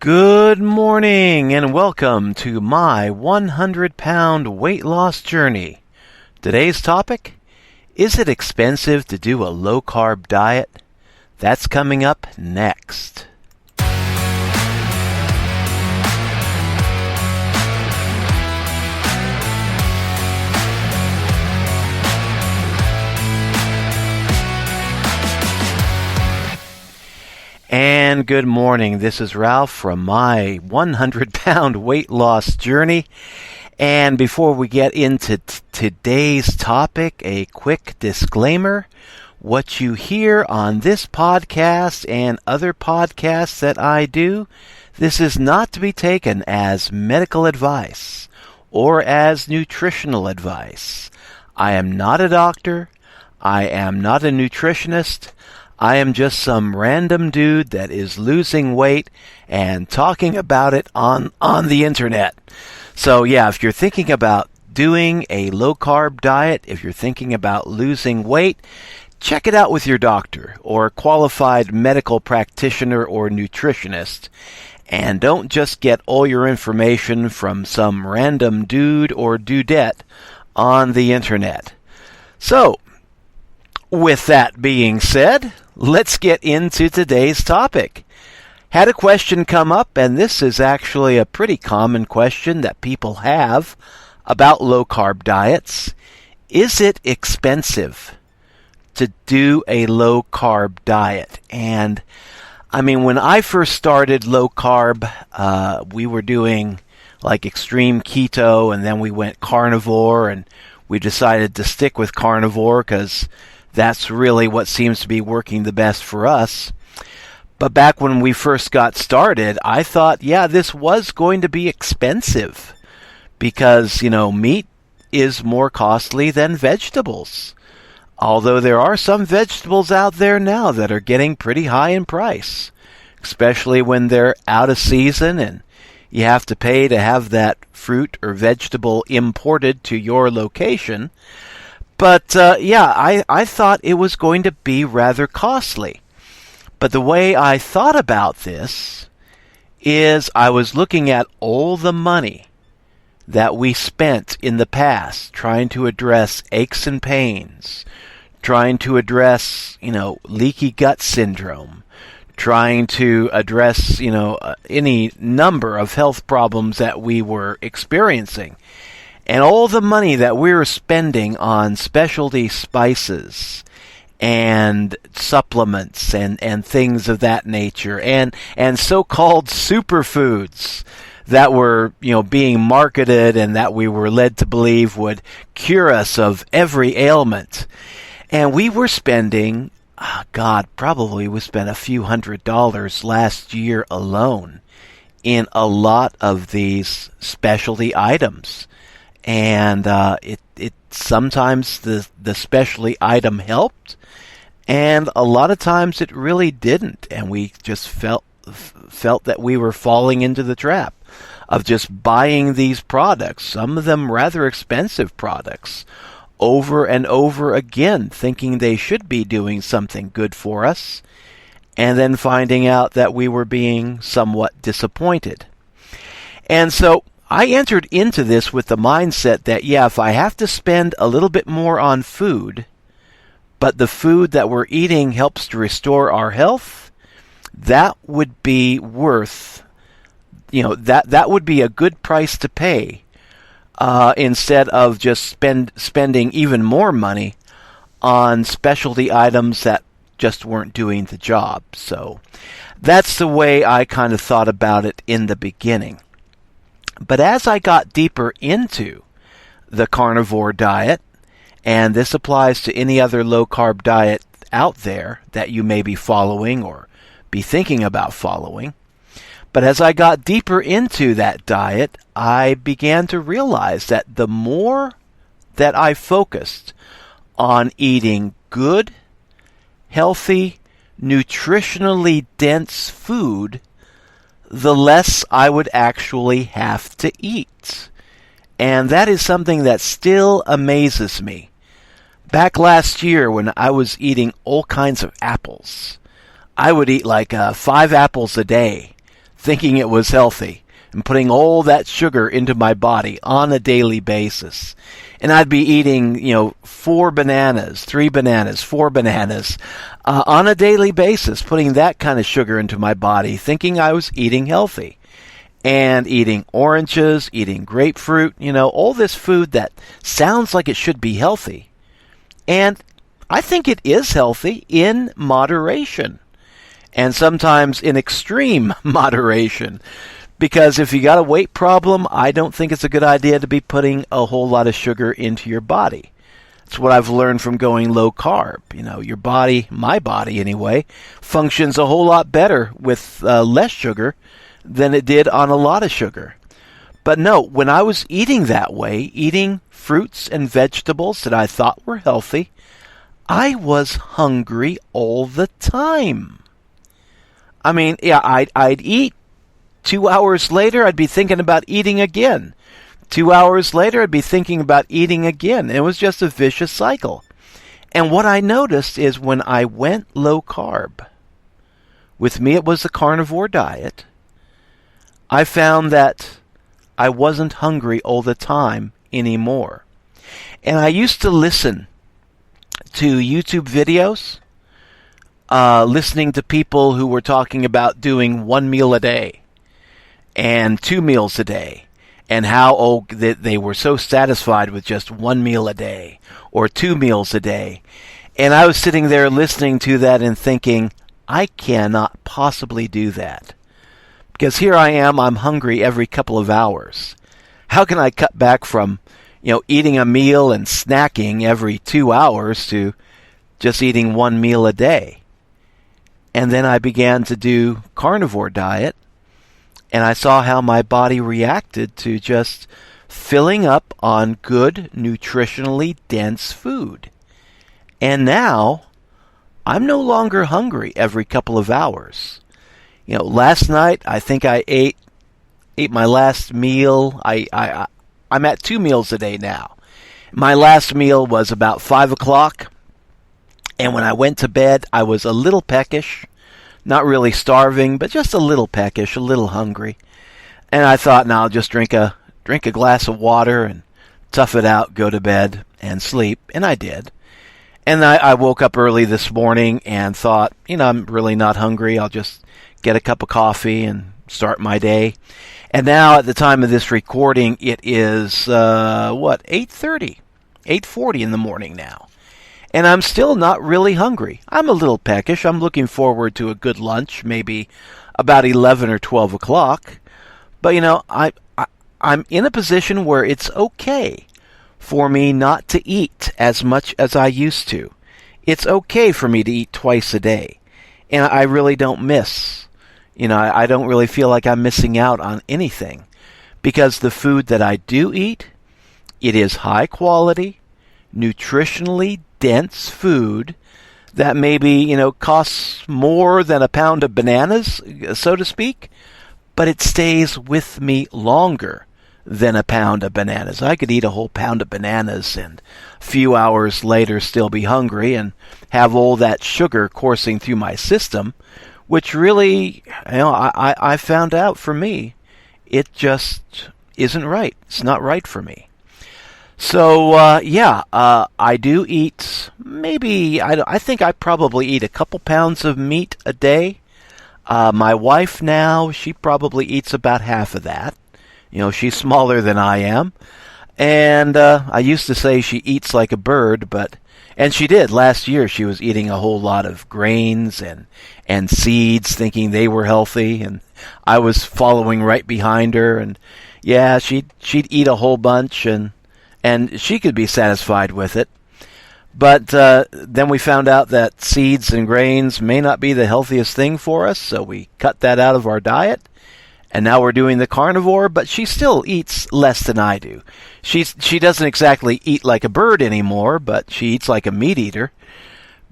Good morning and welcome to my 100-pound weight loss journey. Today's topic, is it expensive to do a low-carb diet? That's coming up next. And good morning. This is Ralph from my 100-pound weight loss journey. And before we get into today's topic, a quick disclaimer. What you hear on this podcast and other podcasts that I do, this is not to be taken as medical advice or as nutritional advice. I am not a doctor. I am not a nutritionist. I am just some random dude that is losing weight and talking about it on the internet. So yeah, if you're thinking about doing a low-carb diet, if you're thinking about losing weight, check it out with your doctor or qualified medical practitioner or nutritionist. And don't just get all your information from some random dude or dudette on the internet. So, with that being said, let's get into today's topic. Had a question come up, and this is actually a pretty common question that people have about low-carb diets. Is it expensive to do a low-carb diet? And, I mean, when I first started low-carb, we were doing like extreme keto, and then we went carnivore, and we decided to stick with carnivore because that's really what seems to be working the best for us. But back when we first got started, I thought, yeah, this was going to be expensive because, meat is more costly than vegetables. Although there are some vegetables out there now that are getting pretty high in price, especially when they're out of season and you have to pay to have that fruit or vegetable imported to your location. But, I thought it was going to be rather costly. But the way I thought about this is I was looking at all the money that we spent in the past trying to address aches and pains, trying to address, leaky gut syndrome, trying to address, any number of health problems that we were experiencing. And all the money that we were spending on specialty spices and supplements and things of that nature and so-called superfoods that were, being marketed and that we were led to believe would cure us of every ailment. And we were spending, probably we spent a few $100s last year alone in a lot of these specialty items. And it sometimes the specialty item helped, and a lot of times it really didn't, and we just felt that we were falling into the trap of just buying these products, some of them rather expensive products, over and over again, thinking they should be doing something good for us, and then finding out that we were being somewhat disappointed. And so I entered into this with the mindset that, if I have to spend a little bit more on food, but the food that we're eating helps to restore our health, that would be worth, that would be a good price to pay, instead of just spending even more money on specialty items that just weren't doing the job. So that's the way I kind of thought about it in the beginning. But as I got deeper into the carnivore diet, and this applies to any other low-carb diet out there that you may be following or be thinking about following, but as I got deeper into that diet, I began to realize that the more that I focused on eating good, healthy, nutritionally dense food, the less I would actually have to eat. And that is something that still amazes me. Back last year when I was eating all kinds of apples, I would eat like 5 apples a day, thinking it was healthy, and putting all that sugar into my body on a daily basis. And I'd be eating, 4 bananas, 3 bananas, 4 bananas on a daily basis, putting that kind of sugar into my body, thinking I was eating healthy. And eating oranges, eating grapefruit, all this food that sounds like it should be healthy. And I think it is healthy in moderation. And sometimes in extreme moderation. Because if you got a weight problem, I don't think it's a good idea to be putting a whole lot of sugar into your body. It's what I've learned from going low carb. Your body, my body anyway, functions a whole lot better with less sugar than it did on a lot of sugar. But no, when I was eating that way, eating fruits and vegetables that I thought were healthy, I was hungry all the time. I mean, yeah, I'd eat. 2 hours later, I'd be thinking about eating again. 2 hours later, I'd be thinking about eating again. It was just a vicious cycle. And what I noticed is when I went low carb, with me it was the carnivore diet, I found that I wasn't hungry all the time anymore. And I used to listen to YouTube videos, listening to people who were talking about doing 1 meal a day and 2 meals a day, and how they were so satisfied with just 1 meal a day or 2 meals a day. And I was sitting there listening to that and thinking, I cannot possibly do that. Because here I am, I'm hungry every couple of hours. How can I cut back from, eating a meal and snacking every 2 hours to just eating 1 meal a day? And then I began to do carnivore diet, and I saw how my body reacted to just filling up on good, nutritionally dense food. And now, I'm no longer hungry every couple of hours. Last night, I think I ate my last meal. I'm at 2 meals a day now. My last meal was about 5 o'clock. And when I went to bed, I was a little peckish. Not really starving, but just a little peckish, a little hungry. And I thought, now I'll just drink a glass of water and tough it out, go to bed, and sleep. And I did. And I woke up early this morning and thought, I'm really not hungry. I'll just get a cup of coffee and start my day. And now at the time of this recording, it is, 8:30, 8:40 in the morning now. And I'm still not really hungry. I'm a little peckish. I'm looking forward to a good lunch, maybe about 11 or 12 o'clock. But, I'm in a position where it's okay for me not to eat as much as I used to. It's okay for me to eat twice a day. And I really don't miss. I don't really feel like I'm missing out on anything. Because the food that I do eat, it is high quality, nutritionally dense food that maybe, costs more than a pound of bananas, so to speak, but it stays with me longer than a pound of bananas. I could eat a whole pound of bananas and a few hours later still be hungry and have all that sugar coursing through my system, which really, I found out for me, it just isn't right. It's not right for me. So, I do eat maybe, I think I probably eat a couple pounds of meat a day. My wife now, she probably eats about half of that. She's smaller than I am. And I used to say she eats like a bird, and she did. Last year she was eating a whole lot of grains and seeds, thinking they were healthy, and I was following right behind her. And yeah, she'd eat a whole bunch, and she could be satisfied with it. But then we found out that seeds and grains may not be the healthiest thing for us, so we cut that out of our diet. And now we're doing the carnivore, but she still eats less than I do. She doesn't exactly eat like a bird anymore, but she eats like a meat eater.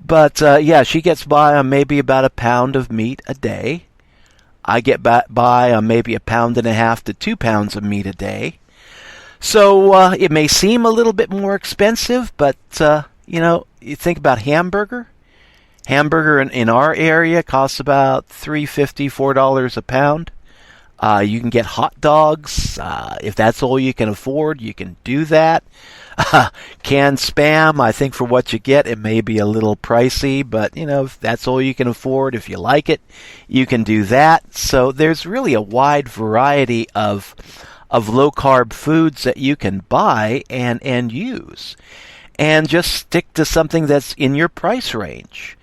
But she gets by on maybe about a pound of meat a day. I get by on maybe 1.5 pounds to 2 pounds of meat a day. So it may seem a little bit more expensive, but you think about hamburger. Hamburger in our area costs about $3.50, $4 a pound. You can get hot dogs. If that's all you can afford, you can do that. Canned Spam, I think for what you get, it may be a little pricey, but if that's all you can afford, if you like it, you can do that. So there's really a wide variety of low-carb foods that you can buy and use. And just stick to something that's in your price range.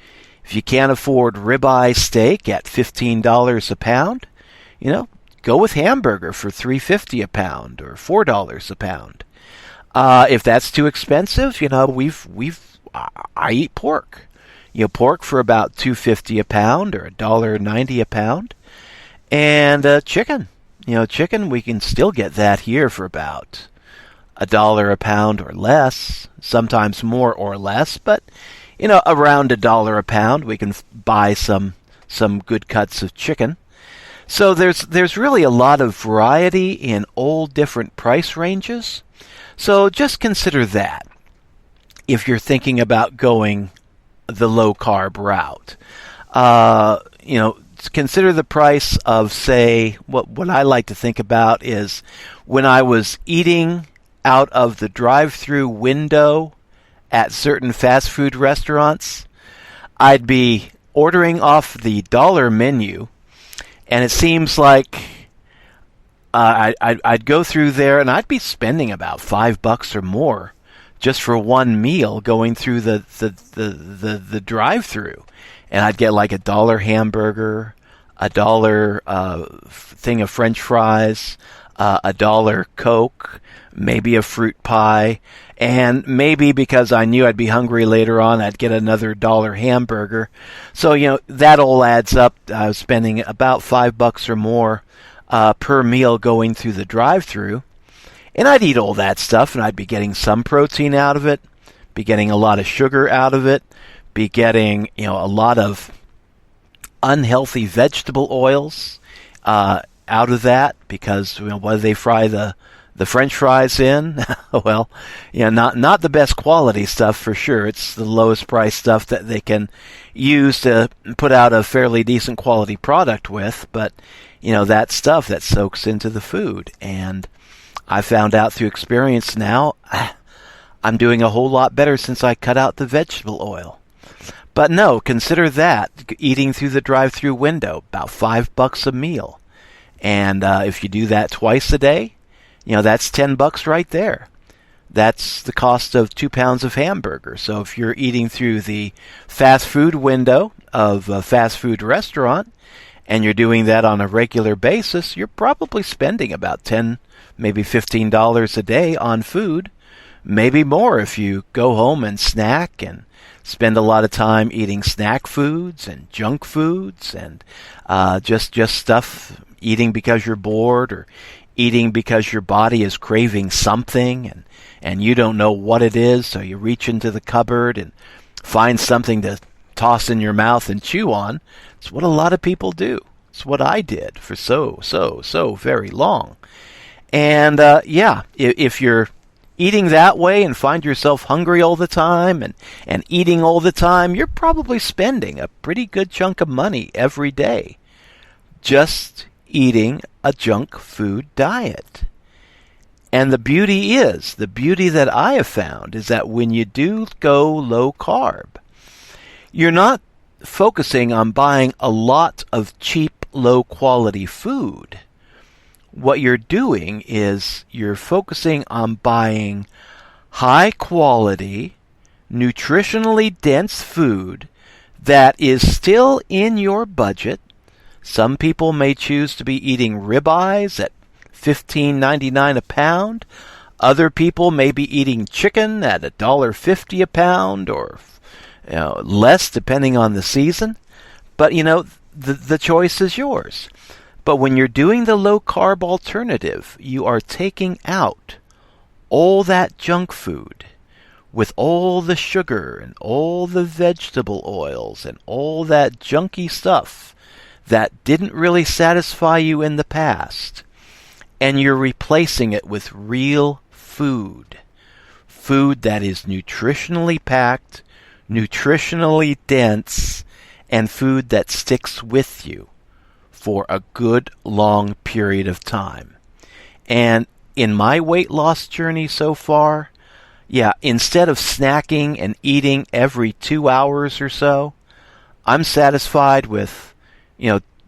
If you can't afford ribeye steak at $15 a pound, go with hamburger for $3.50 a pound or $4 a pound. If that's too expensive, I eat pork. Pork for about $2.50 a pound or $1.90 a pound, and chicken. Chicken, we can still get that here for about $1 a pound or less, sometimes more or less, but around $1 a pound, we can buy some good cuts of chicken. So there's really a lot of variety in all different price ranges. So just consider that if you're thinking about going the low-carb route. Consider the price of, say, what I like to think about is when I was eating out of the drive-through window at certain fast food restaurants, I'd be ordering off the dollar menu, and it seems like I'd go through there and I'd be spending about $5 or more just for one meal going through the drive-through, and I'd get like $1 hamburger, $1 thing of French fries, $1 Coke, maybe a fruit pie, and maybe because I knew I'd be hungry later on, I'd get another $1 hamburger. So that all adds up. I was spending about $5 or more per meal going through the drive-through, and I'd eat all that stuff, and I'd be getting some protein out of it, be getting a lot of sugar out of it, be getting a lot of unhealthy vegetable oils out of that, because what do they fry the French fries in? Well, not the best quality stuff for sure. It's the lowest price stuff that they can use to put out a fairly decent quality product with, but that stuff that soaks into the food. And I found out through experience now, I'm doing a whole lot better since I cut out the vegetable oil. But no, consider that, eating through the drive-through window, about $5 a meal. And if you do that twice a day, that's $10 right there. That's the cost of 2 pounds of hamburger. So if you're eating through the fast food window of a fast food restaurant, and you're doing that on a regular basis, you're probably spending about $10, maybe $15 a day on food, maybe more if you go home and snack and spend a lot of time eating snack foods and junk foods and just stuff, eating because you're bored or eating because your body is craving something and you don't know what it is, so you reach into the cupboard and find something to toss in your mouth and chew on. It's what a lot of people do. It's what I did for so very long. And if you're eating that way and find yourself hungry all the time and eating all the time, you're probably spending a pretty good chunk of money every day just eating a junk food diet. And the beauty that I have found is that when you do go low carb, you're not focusing on buying a lot of cheap, low quality food. What you're doing is you're focusing on buying high quality, nutritionally dense food that is still in your budget. Some people may choose to be eating ribeyes at $15.99 a pound. Other people may be eating chicken at $1.50 a pound or less depending on the season. But the choice is yours. But when you're doing the low-carb alternative, you are taking out all that junk food with all the sugar and all the vegetable oils and all that junky stuff that didn't really satisfy you in the past. And you're replacing it with real food. Food that is nutritionally packed, nutritionally dense, and food that sticks with you for a good long period of time. And in my weight loss journey so far, instead of snacking and eating every 2 hours or so, I'm satisfied with,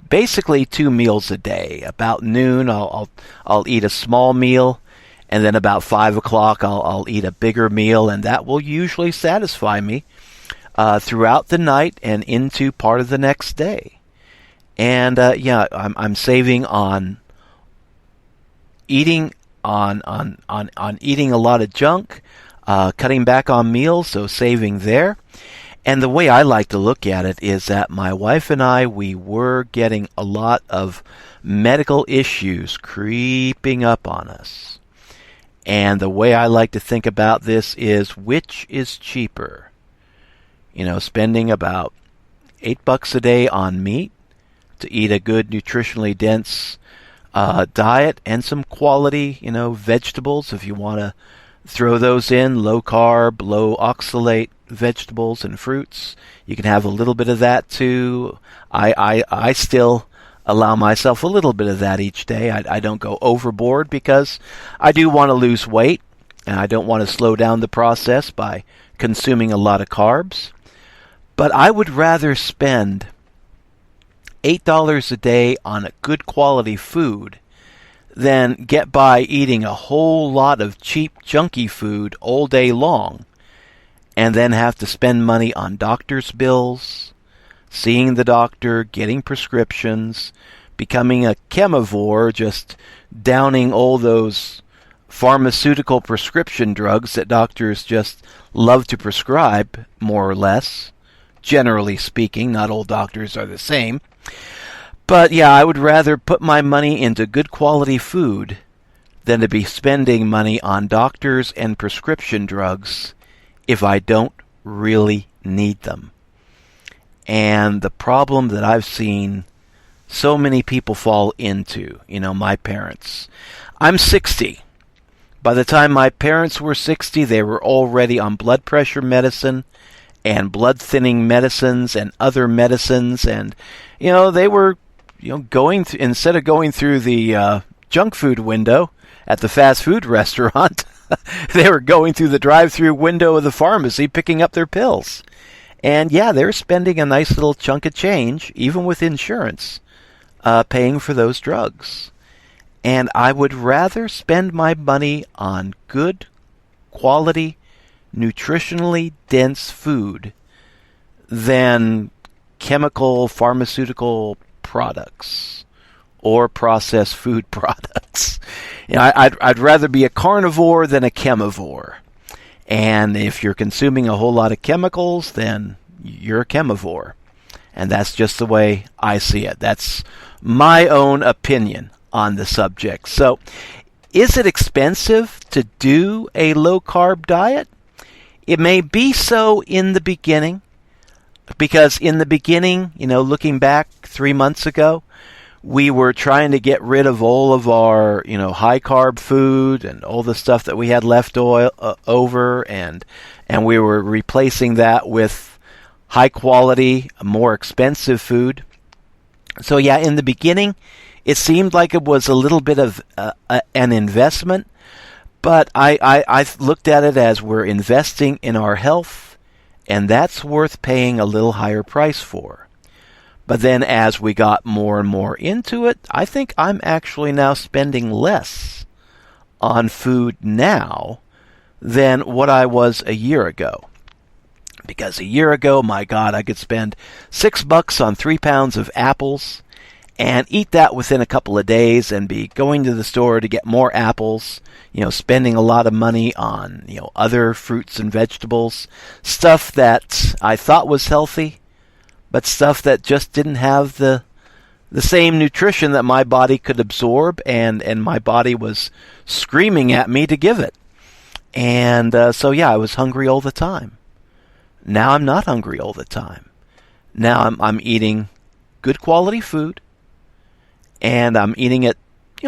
basically 2 meals a day. About noon, I'll eat a small meal, and then about 5 o'clock, I'll eat a bigger meal, and that will usually satisfy me throughout the night and into part of the next day. And I'm saving on eating on eating a lot of junk, cutting back on meals, so saving there. And the way I like to look at it is that my wife and I, we were getting a lot of medical issues creeping up on us. And the way I like to think about this is, which is cheaper? Spending about $8 a day on meat to eat a good nutritionally dense diet and some quality, vegetables, if you want to throw those in, low carb, low oxalate vegetables and fruits. You can have a little bit of that too. I still allow myself a little bit of that each day. I don't go overboard because I do want to lose weight, and I don't want to slow down the process by consuming a lot of carbs. But I would rather spend $8 a day on a good quality food than get by eating a whole lot of cheap, junky food all day long, and then have to spend money on doctor's bills, seeing the doctor, getting prescriptions, becoming a chemivore, just downing all those pharmaceutical prescription drugs that doctors just love to prescribe, more or less. Generally speaking, not all doctors are the same. But I would rather put my money into good quality food than to be spending money on doctors and prescription drugs if I don't really need them. And the problem that I've seen so many people fall into, my parents. I'm 60. By the time my parents were 60, they were already on blood pressure medicine and blood thinning medicines and other medicines, and they were going instead of going through the junk food window at the fast food restaurant, they were going through the drive-through window of the pharmacy picking up their pills. And they're spending a nice little chunk of change, even with insurance, paying for those drugs. And I would rather spend my money on good quality, nutritionally dense food than chemical pharmaceutical products or processed food products. I'd rather be a carnivore than a chemivore. And if you're consuming a whole lot of chemicals, then you're a chemivore. And that's just the way I see it. That's my own opinion on the subject. So, is it expensive to do a low-carb diet? It may be so in the beginning, because in the beginning, looking back 3 months ago, we were trying to get rid of all of our, high-carb food and all the stuff that we had left over, and we were replacing that with high-quality, more expensive food. So, in the beginning, it seemed like it was a little bit of an investment, but I looked at it as we're investing in our health, and that's worth paying a little higher price for. But then as we got more and more into it, I think I'm actually now spending less on food now than what I was a year ago. Because a year ago, my God, I could spend $6 on 3 pounds of apples and eat that within a couple of days and be going to the store to get more apples, spending a lot of money on, other fruits and vegetables, stuff that I thought was healthy, but stuff that just didn't have the same nutrition that my body could absorb, and my body was screaming at me to give it. And so I was hungry all the time. Now I'm not hungry all the time. Now I'm eating good quality food, and I'm eating it,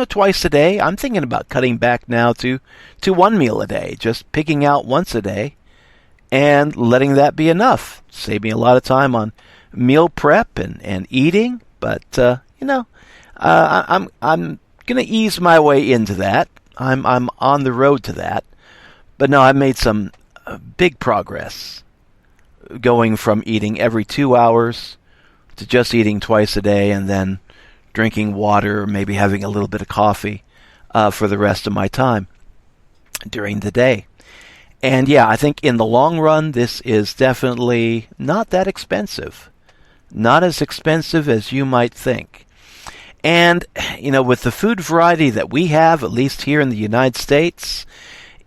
twice a day. I'm thinking about cutting back now to 1 meal a day, just picking out once a day, and letting that be enough. Save me a lot of time on meal prep and eating, but I'm going to ease my way into that. I'm on the road to that. But no, I've made some big progress going from eating every 2 hours to just eating twice a day and then drinking water, maybe having a little bit of coffee for the rest of my time during the day. And yeah, I think in the long run, this is definitely not that expensive. Not as expensive as you might think. And, with the food variety that we have, at least here in the United States,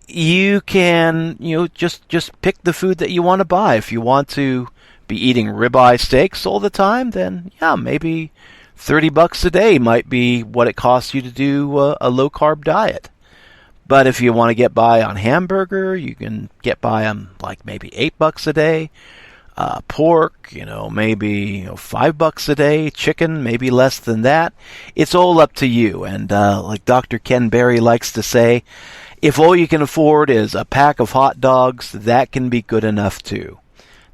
you can, just pick the food that you want to buy. If you want to be eating ribeye steaks all the time, then yeah, maybe $30 a day might be what it costs you to do a low-carb diet. But if you want to get by on hamburger, you can get by on like maybe $8 a day. Pork, maybe $5 a day. Chicken, maybe less than that. It's all up to you. And like Dr. Ken Berry likes to say, if all you can afford is a pack of hot dogs, that can be good enough too.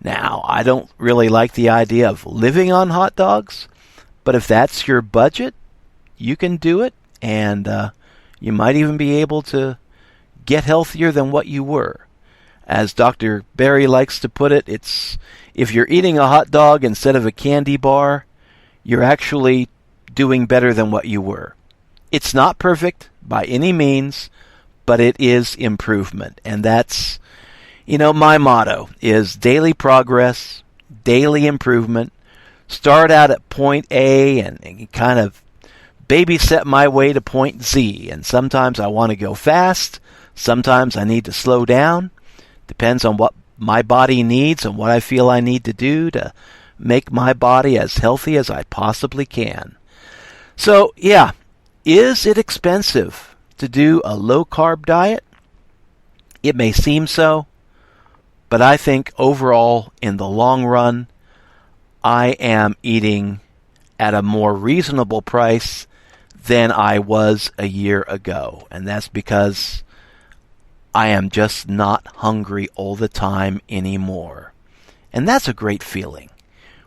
Now, I don't really like the idea of living on hot dogs, but if that's your budget, you can do it, and you might even be able to get healthier than what you were. As Dr. Berry likes to put it, it's if you're eating a hot dog instead of a candy bar, you're actually doing better than what you were. It's not perfect by any means, but it is improvement. And that's, my motto is daily progress, daily improvement. Start out at point A and kind of babysit my way to point Z. And sometimes I want to go fast. Sometimes I need to slow down. Depends on what my body needs and what I feel I need to do to make my body as healthy as I possibly can. So, yeah, is it expensive to do a low-carb diet? It may seem so, but I think overall, in the long run, I am eating at a more reasonable price than I was a year ago. And that's because I am just not hungry all the time anymore. And that's a great feeling.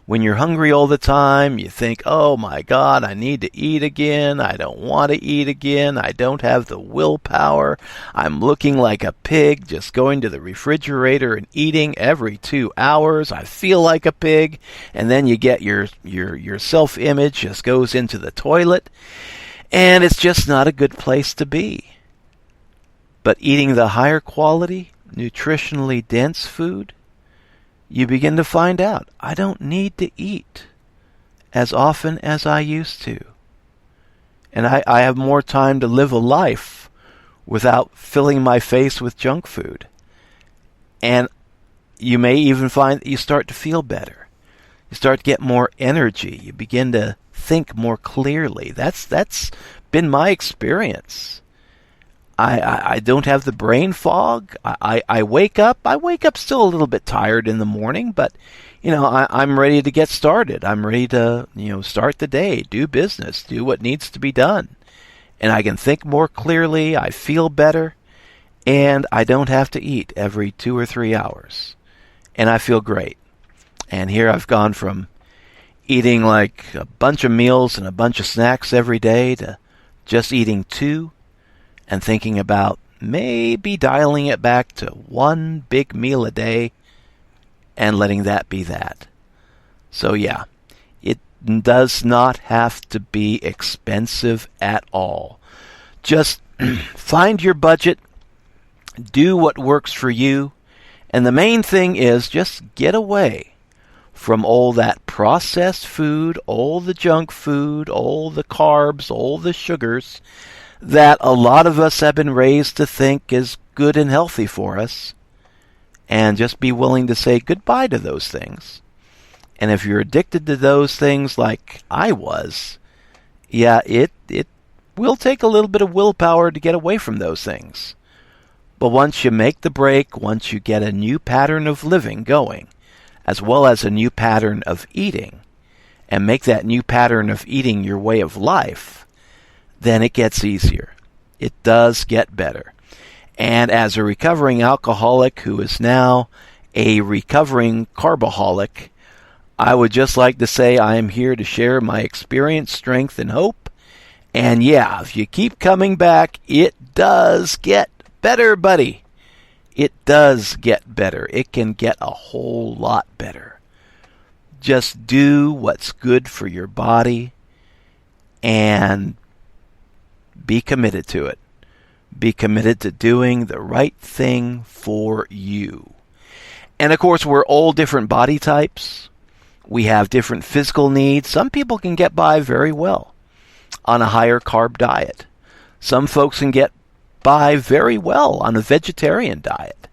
When you're hungry all the time, you think, oh my God, I need to eat again. I don't want to eat again. I don't have the willpower. I'm looking like a pig, just going to the refrigerator and eating every 2 hours. I feel like a pig. And then you get your self-image just goes into the toilet. And it's just not a good place to be. But eating the higher quality, nutritionally dense food, you begin to find out, I don't need to eat as often as I used to. And I have more time to live a life without filling my face with junk food. And you may even find that you start to feel better. You start to get more energy. You begin to think more clearly. That's been my experience. I don't have the brain fog. I wake up. I wake up still a little bit tired in the morning, but I'm ready to get started. I'm ready to start the day, do business, do what needs to be done, and I can think more clearly. I feel better, and I don't have to eat every 2 or 3 hours, and I feel great. And here I've gone from eating like a bunch of meals and a bunch of snacks every day to just eating 2. And thinking about maybe dialing it back to 1 big meal a day and letting that be that. So yeah, it does not have to be expensive at all. Just find your budget, do what works for you, and the main thing is just get away from all that processed food, all the junk food, all the carbs, all the sugars that a lot of us have been raised to think is good and healthy for us, and just be willing to say goodbye to those things. And if you're addicted to those things like I was, yeah, it will take a little bit of willpower to get away from those things. But once you make the break, once you get a new pattern of living going, as well as a new pattern of eating, and make that new pattern of eating your way of life, then it gets easier. It does get better. And as a recovering alcoholic who is now a recovering carbaholic, I would just like to say I am here to share my experience, strength, and hope. And yeah, if you keep coming back, it does get better, buddy. It does get better. It can get a whole lot better. Just do what's good for your body and be committed to it. Be committed to doing the right thing for you. And of course, we're all different body types. We have different physical needs. Some people can get by very well on a higher carb diet. Some folks can get by very well on a vegetarian diet.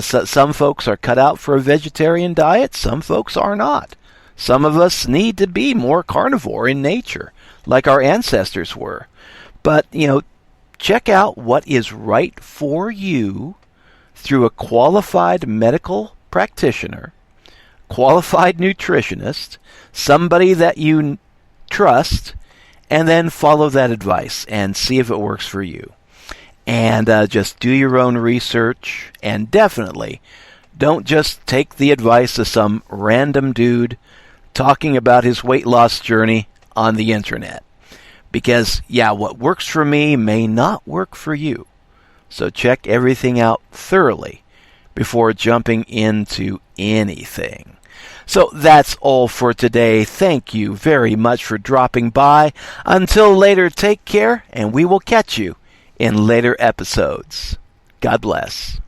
Some folks are cut out for a vegetarian diet. Some folks are not. Some of us need to be more carnivore in nature, like our ancestors were. But, check out what is right for you through a qualified medical practitioner, qualified nutritionist, somebody that you trust, and then follow that advice and see if it works for you. And just do your own research, and definitely don't just take the advice of some random dude talking about his weight loss journey on the internet. Because, what works for me may not work for you. So check everything out thoroughly before jumping into anything. So that's all for today. Thank you very much for dropping by. Until later, take care, and we will catch you in later episodes. God bless.